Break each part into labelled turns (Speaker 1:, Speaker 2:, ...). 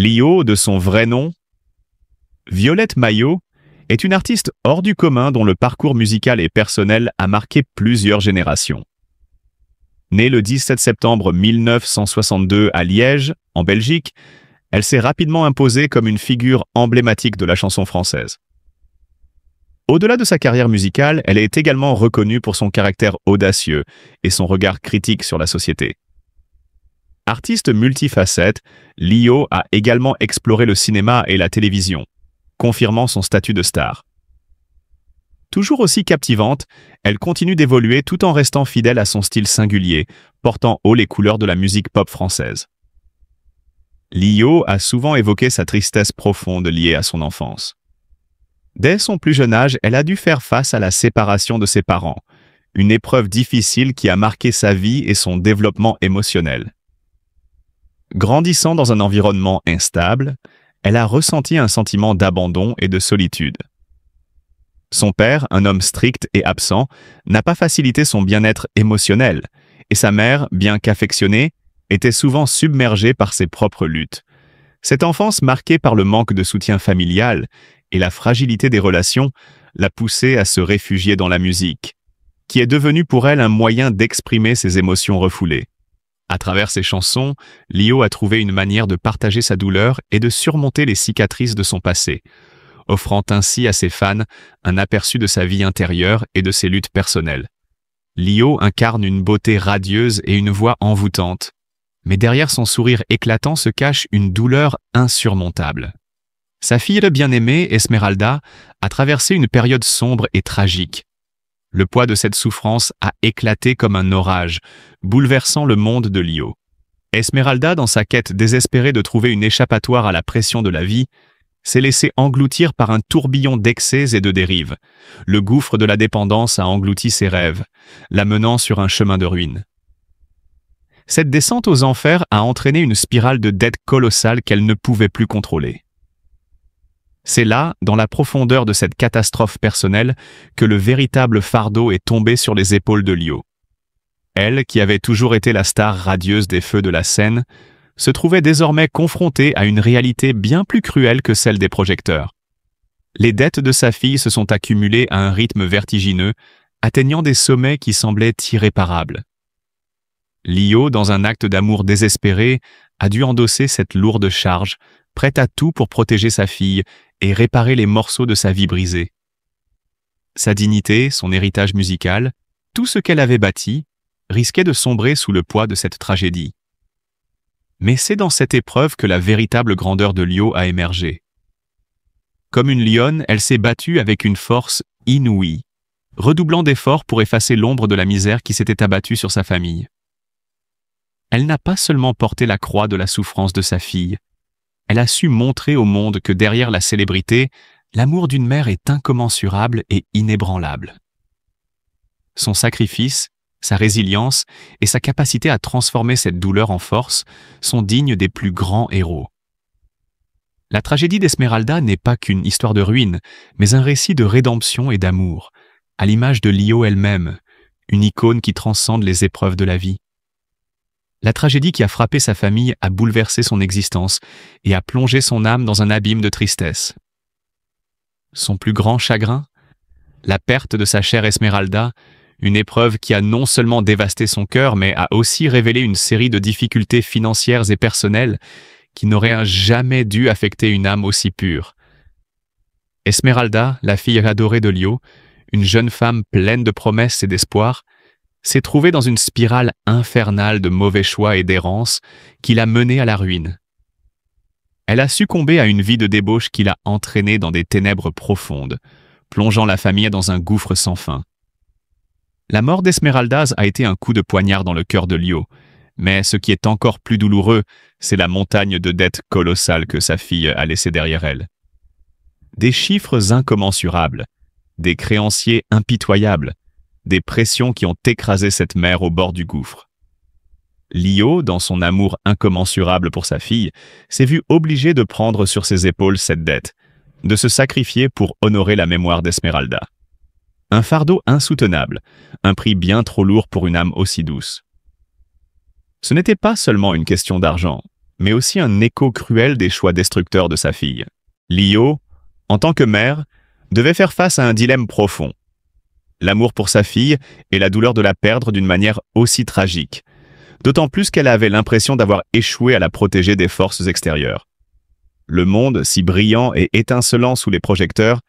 Speaker 1: Lio, de son vrai nom, Violette Maillot, est une artiste hors du commun dont le parcours musical et personnel a marqué plusieurs générations. Née le 17 septembre 1962 à Liège, en Belgique, elle s'est rapidement imposée comme une figure emblématique de la chanson française. Au-delà de sa carrière musicale, elle est également reconnue pour son caractère audacieux et son regard critique sur la société. Artiste multifacette, Lio a également exploré le cinéma et la télévision, confirmant son statut de star. Toujours aussi captivante, elle continue d'évoluer tout en restant fidèle à son style singulier, portant haut les couleurs de la musique pop française. Lio a souvent évoqué sa tristesse profonde liée à son enfance. Dès son plus jeune âge, elle a dû faire face à la séparation de ses parents, une épreuve difficile qui a marqué sa vie et son développement émotionnel. Grandissant dans un environnement instable, elle a ressenti un sentiment d'abandon et de solitude. Son père, un homme strict et absent, n'a pas facilité son bien-être émotionnel, et sa mère, bien qu'affectionnée, était souvent submergée par ses propres luttes. Cette enfance marquée par le manque de soutien familial et la fragilité des relations l'a poussée à se réfugier dans la musique, qui est devenue pour elle un moyen d'exprimer ses émotions refoulées. À travers ses chansons, Lio a trouvé une manière de partager sa douleur et de surmonter les cicatrices de son passé, offrant ainsi à ses fans un aperçu de sa vie intérieure et de ses luttes personnelles. Lio incarne une beauté radieuse et une voix envoûtante, mais derrière son sourire éclatant se cache une douleur insurmontable. Sa fille bien-aimée, Esmeralda, a traversé une période sombre et tragique. Le poids de cette souffrance a éclaté comme un orage, bouleversant le monde de Lio. Esmeralda, dans sa quête désespérée de trouver une échappatoire à la pression de la vie, s'est laissée engloutir par un tourbillon d'excès et de dérives. Le gouffre de la dépendance a englouti ses rêves, la menant sur un chemin de ruine. Cette descente aux enfers a entraîné une spirale de dettes colossales qu'elle ne pouvait plus contrôler. C'est là, dans la profondeur de cette catastrophe personnelle, que le véritable fardeau est tombé sur les épaules de Lio. Elle, qui avait toujours été la star radieuse des feux de la scène, se trouvait désormais confrontée à une réalité bien plus cruelle que celle des projecteurs. Les dettes de sa fille se sont accumulées à un rythme vertigineux, atteignant des sommets qui semblaient irréparables. Lio, dans un acte d'amour désespéré, a dû endosser cette lourde charge, prête à tout pour protéger sa fille et réparer les morceaux de sa vie brisée. Sa dignité, son héritage musical, tout ce qu'elle avait bâti, risquait de sombrer sous le poids de cette tragédie. Mais c'est dans cette épreuve que la véritable grandeur de Lio a émergé. Comme une lionne, elle s'est battue avec une force inouïe, redoublant d'efforts pour effacer l'ombre de la misère qui s'était abattue sur sa famille. Elle n'a pas seulement porté la croix de la souffrance de sa fille, elle a su montrer au monde que derrière la célébrité, l'amour d'une mère est incommensurable et inébranlable. Son sacrifice, sa résilience et sa capacité à transformer cette douleur en force sont dignes des plus grands héros. La tragédie d'Esmeralda n'est pas qu'une histoire de ruine, mais un récit de rédemption et d'amour, à l'image de Lio elle-même, une icône qui transcende les épreuves de la vie. La tragédie qui a frappé sa famille a bouleversé son existence et a plongé son âme dans un abîme de tristesse. Son plus grand chagrin? La perte de sa chère Esmeralda, une épreuve qui a non seulement dévasté son cœur, mais a aussi révélé une série de difficultés financières et personnelles qui n'auraient jamais dû affecter une âme aussi pure. Esmeralda, la fille adorée de Lio, une jeune femme pleine de promesses et d'espoir, s'est trouvée dans une spirale infernale de mauvais choix et d'errance qui l'a menée à la ruine. Elle a succombé à une vie de débauche qui l'a entraînée dans des ténèbres profondes, plongeant la famille dans un gouffre sans fin. La mort d'Esmeralda a été un coup de poignard dans le cœur de Lio, mais ce qui est encore plus douloureux, c'est la montagne de dettes colossales que sa fille a laissées derrière elle. Des chiffres incommensurables, des créanciers impitoyables, des pressions qui ont écrasé cette mère au bord du gouffre. Lio, dans son amour incommensurable pour sa fille, s'est vu obligé de prendre sur ses épaules cette dette, de se sacrifier pour honorer la mémoire d'Esmeralda. Un fardeau insoutenable, un prix bien trop lourd pour une âme aussi douce. Ce n'était pas seulement une question d'argent, mais aussi un écho cruel des choix destructeurs de sa fille. Lio, en tant que mère, devait faire face à un dilemme profond. L'amour pour sa fille et la douleur de la perdre d'une manière aussi tragique, d'autant plus qu'elle avait l'impression d'avoir échoué à la protéger des forces extérieures. Le monde, si brillant et étincelant sous les projecteurs,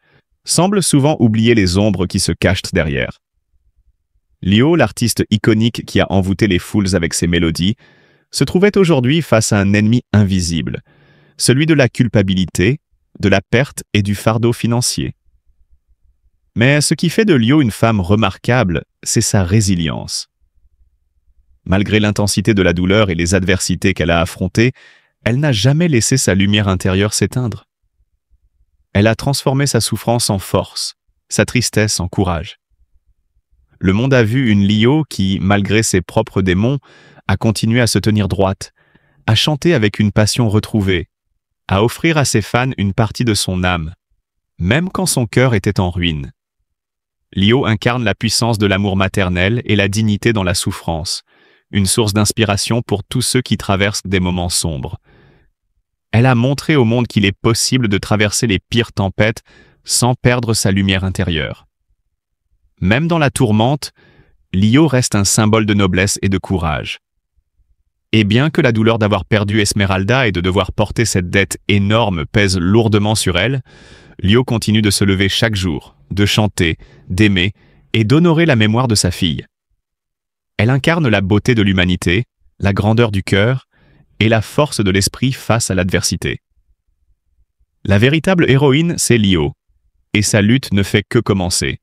Speaker 1: semble souvent oublier les ombres qui se cachent derrière. Lio, l'artiste iconique qui a envoûté les foules avec ses mélodies, se trouvait aujourd'hui face à un ennemi invisible, celui de la culpabilité, de la perte et du fardeau financier. Mais ce qui fait de Lio une femme remarquable, c'est sa résilience. Malgré l'intensité de la douleur et les adversités qu'elle a affrontées, elle n'a jamais laissé sa lumière intérieure s'éteindre. Elle a transformé sa souffrance en force, sa tristesse en courage. Le monde a vu une Lio qui, malgré ses propres démons, a continué à se tenir droite, à chanter avec une passion retrouvée, à offrir à ses fans une partie de son âme, même quand son cœur était en ruine. Lio incarne la puissance de l'amour maternel et la dignité dans la souffrance, une source d'inspiration pour tous ceux qui traversent des moments sombres. Elle a montré au monde qu'il est possible de traverser les pires tempêtes sans perdre sa lumière intérieure. Même dans la tourmente, Lio reste un symbole de noblesse et de courage. Et bien que la douleur d'avoir perdu Esmeralda et de devoir porter cette dette énorme pèse lourdement sur elle, Lio continue de se lever chaque jour, de chanter, d'aimer et d'honorer la mémoire de sa fille. Elle incarne la beauté de l'humanité, la grandeur du cœur et la force de l'esprit face à l'adversité. La véritable héroïne, c'est Lio, et sa lutte ne fait que commencer.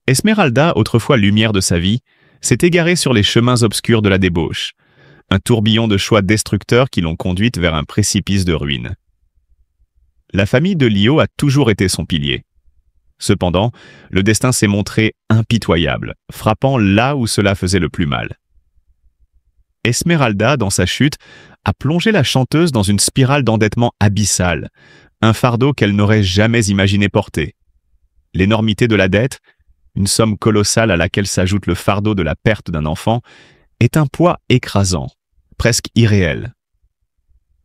Speaker 1: Esmeralda, autrefois lumière de sa vie, s'est égarée sur les chemins obscurs de la débauche, un tourbillon de choix destructeurs qui l'ont conduite vers un précipice de ruine. La famille de Lio a toujours été son pilier. Cependant, le destin s'est montré impitoyable, frappant là où cela faisait le plus mal. Esmeralda, dans sa chute, a plongé la chanteuse dans une spirale d'endettement abyssal, un fardeau qu'elle n'aurait jamais imaginé porter. L'énormité de la dette, une somme colossale à laquelle s'ajoute le fardeau de la perte d'un enfant, est un poids écrasant, presque irréel.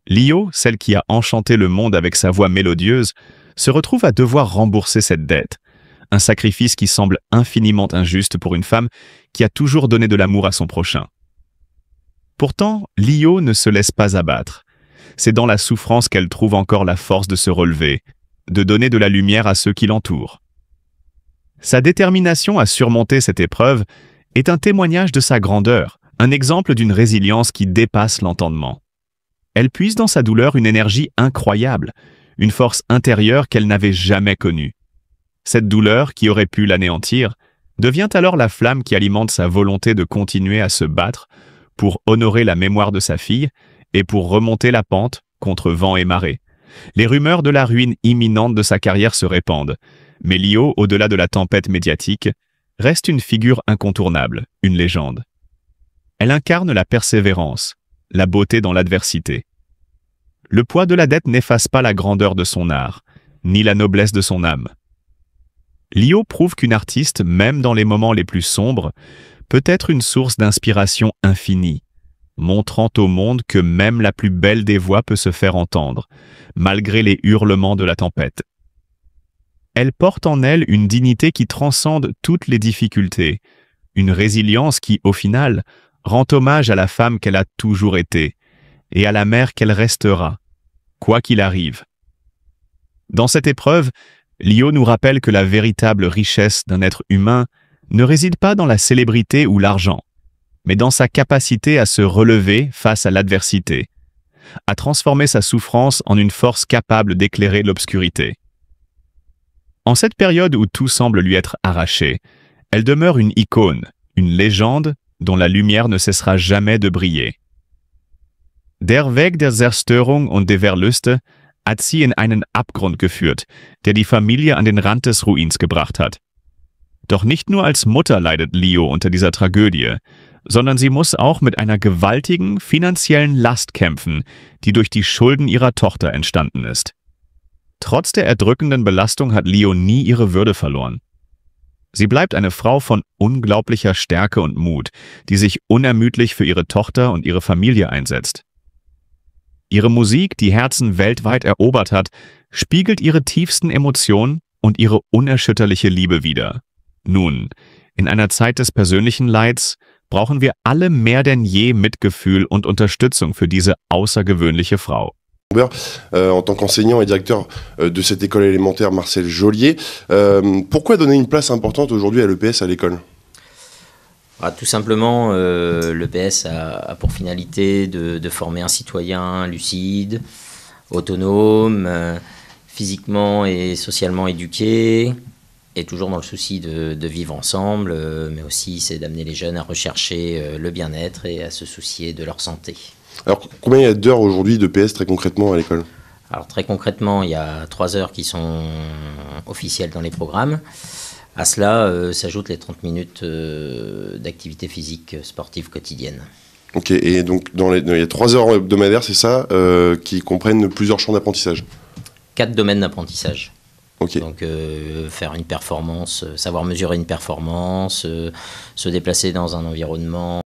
Speaker 1: Lio, celle qui a enchanté le monde avec sa voix mélodieuse, se retrouve à devoir rembourser cette dette, un sacrifice qui semble infiniment injuste pour une femme qui a toujours donné de l'amour à son prochain. Pourtant, Lio ne se laisse pas abattre. C'est dans la souffrance qu'elle trouve encore la force de se relever, de donner de la lumière à ceux qui l'entourent. Sa détermination à surmonter cette épreuve est un témoignage de sa grandeur, un exemple d'une résilience qui dépasse l'entendement. Elle puise dans sa douleur une énergie incroyable, une force intérieure qu'elle n'avait jamais connue. Cette douleur, qui aurait pu l'anéantir, devient alors la flamme qui alimente sa volonté de continuer à se battre pour honorer la mémoire de sa fille et pour remonter la pente contre vent et marée. Les rumeurs de la ruine imminente de sa carrière se répandent, mais Lio, au-delà de la tempête médiatique, reste une figure incontournable, une légende. Elle incarne la persévérance, la beauté dans l'adversité. Le poids de la dette n'efface pas la grandeur de son art, ni la noblesse de son âme. Lio prouve qu'une artiste, même dans les moments les plus sombres, peut être une source d'inspiration infinie, montrant au monde que même la plus belle des voix peut se faire entendre, malgré les hurlements de la tempête. Elle porte en elle une dignité qui transcende toutes les difficultés, une résilience qui, au final, rend hommage à la femme qu'elle a toujours été et à la mère qu'elle restera, quoi qu'il arrive. Dans cette épreuve, Lio nous rappelle que la véritable richesse d'un être humain ne réside pas dans la célébrité ou l'argent, mais dans sa capacité à se relever face à l'adversité, à transformer sa souffrance en une force capable d'éclairer l'obscurité. En cette période où tout semble lui être arraché, elle demeure une icône, une légende dont la lumière ne cessera jamais de briller. Der Weg der Zerstörung und der Verluste hat sie in einen Abgrund geführt, der die Familie an den Rand des Ruins gebracht hat. Doch nicht nur als Mutter leidet Lio unter dieser Tragödie, sondern sie muss auch mit einer gewaltigen finanziellen Last kämpfen, die durch die Schulden ihrer Tochter entstanden ist. Trotz der erdrückenden Belastung hat Lio nie ihre Würde verloren. Sie bleibt eine Frau von unglaublicher Stärke und Mut, die sich unermüdlich für ihre Tochter und ihre Familie einsetzt. Ihre Musik, die Herzen weltweit erobert hat, spiegelt ihre tiefsten Emotionen und ihre unerschütterliche Liebe wider. Nun, in einer Zeit des persönlichen Leids brauchen wir alle mehr denn je Mitgefühl und Unterstützung für diese außergewöhnliche Frau.
Speaker 2: En tant qu'enseignant et directeur de cette école élémentaire Marcel Joliet, pourquoi donner une place importante aujourd'hui à l'EPS à l'école?
Speaker 3: Tout simplement, l'EPS a pour finalité de former un citoyen lucide, autonome, physiquement et socialement éduqué, et toujours dans le souci de vivre ensemble, mais aussi c'est d'amener les jeunes à rechercher le bien-être et à se soucier de leur santé.
Speaker 2: Alors, combien il y a d'heures aujourd'hui d'EPS très concrètement à l'école?
Speaker 3: Alors très concrètement, il y a 3 heures qui sont officielles dans les programmes. À cela s'ajoutent les 30 minutes d'activité physique sportive quotidienne.
Speaker 2: Ok, et donc il y a 3 heures hebdomadaires, c'est ça, qui comprennent plusieurs champs d'apprentissage?
Speaker 3: 4 domaines d'apprentissage.
Speaker 2: Okay.
Speaker 3: Donc faire une performance, savoir mesurer une performance, se déplacer dans un environnement